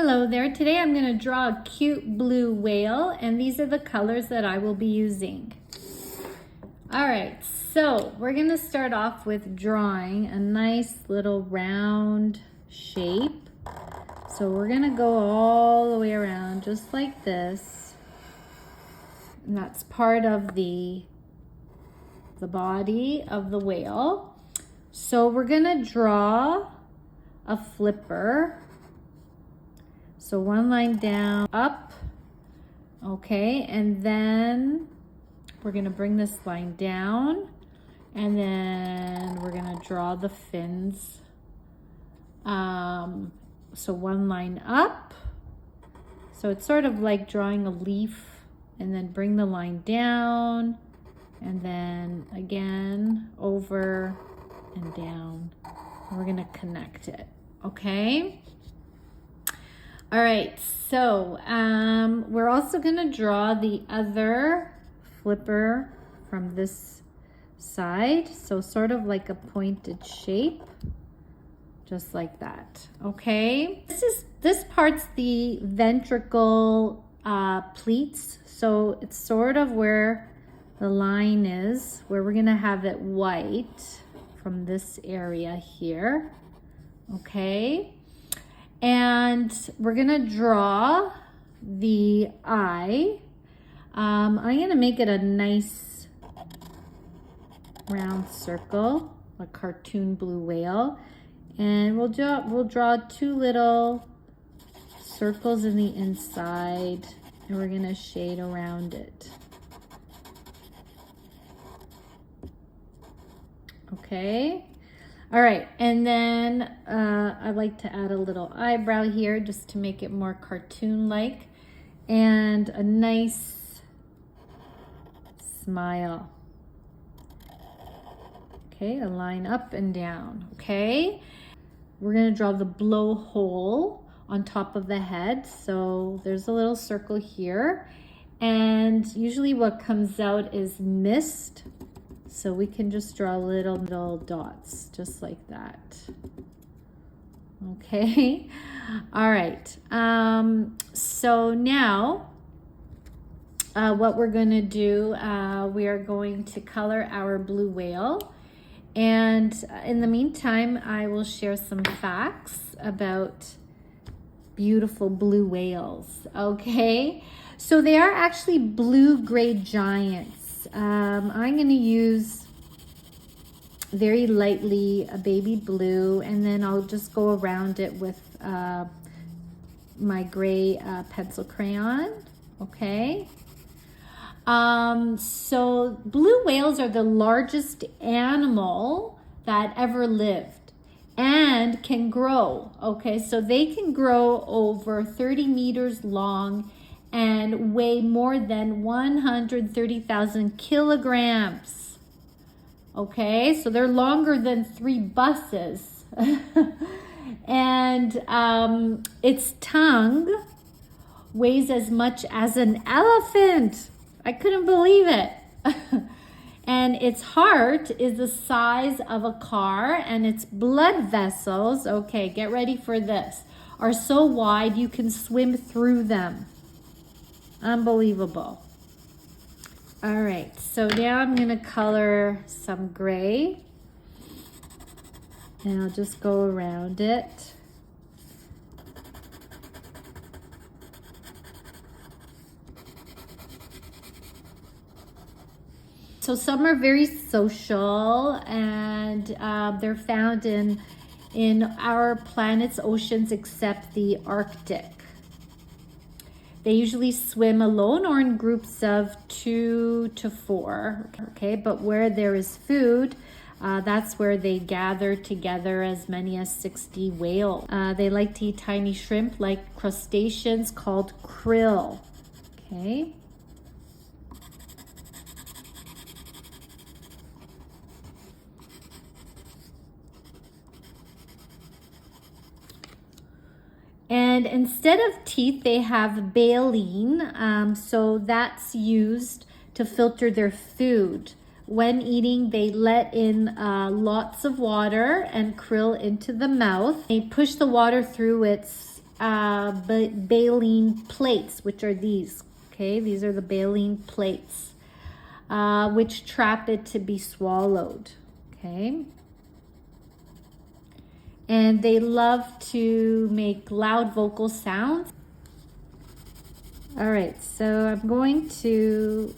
Hello there. Today I'm going to draw a cute blue whale, and these are the colors that I will be using. All right, so we're going to start off with drawing a nice little round shape. So we're going to go all the way around just like this. And that's part of the body of the whale. So we're going to draw a flipper. So one line down, up, okay, and then we're gonna bring this line down, and then we're gonna draw the fins. So one line up, so it's sort of like drawing a leaf, and then bring the line down, and then again, over and down. We're gonna connect it, okay? All right, so we're also gonna draw the other flipper from this side. So sort of like a pointed shape, just like that, okay? This part's the ventricle pleats. So it's sort of where the line is, where we're gonna have it white from this area here, okay? And we're gonna draw the eye. I'm gonna make it a nice round circle, a cartoon blue whale. And we'll draw two little circles in the inside, and we're gonna shade around it. Okay. All right, and then I like to add a little eyebrow here just to make it more cartoon-like, and a nice smile. Okay, a line up and down, okay? We're gonna draw the blowhole on top of the head. So there's a little circle here, and usually what comes out is mist. So we can just draw little dots, just like that. Okay, all right. So now what we're gonna do, we are going to color our blue whale. And in the meantime, I will share some facts about beautiful blue whales, okay? So they are actually blue-gray giants. I'm going to use very lightly a baby blue, and then I'll just go around it with my gray pencil crayon, okay? So blue whales are the largest animal that ever lived and can grow, okay? So they can grow over 30 meters long and weigh more than 130,000 kilograms. Okay, so they're longer than 3 buses. And its tongue weighs as much as an elephant. I couldn't believe it. And its heart is the size of a car, and its blood vessels, okay, get ready for this, are so wide you can swim through them. Unbelievable. All right, so now I'm gonna color some gray, and I'll just go around it. So some are very social, and they're found in our planet's oceans except the Arctic. They usually swim alone or in groups of 2 to 4, okay? But where there is food, that's where they gather together, as many as 60 whales. They like to eat tiny shrimp like crustaceans called krill, okay? And instead of teeth, they have baleen, so that's used to filter their food. When eating, they let in lots of water and krill into the mouth. They push the water through its baleen plates, which are these. Okay, these are the baleen plates, which trap it to be swallowed. Okay. And they love to make loud vocal sounds. All right, so I'm going to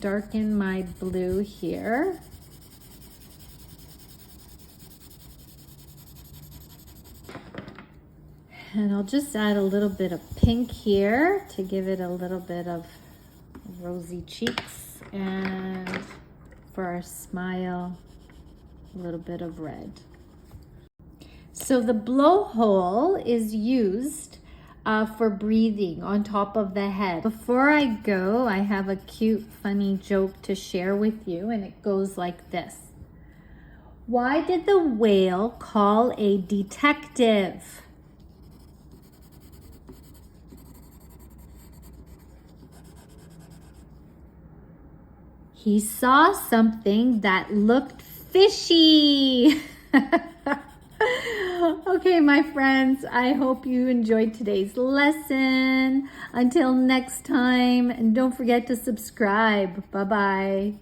darken my blue here. And I'll just add a little bit of pink here to give it a little bit of rosy cheeks. And for our smile, a little bit of red. So the blowhole is used for breathing on top of the head. Before I go, I have a cute, funny joke to share with you, and it goes like this. Why did the whale call a detective? He saw something that looked fishy. Okay, my friends, I hope you enjoyed today's lesson. Until next time, and don't forget to subscribe. Bye-bye.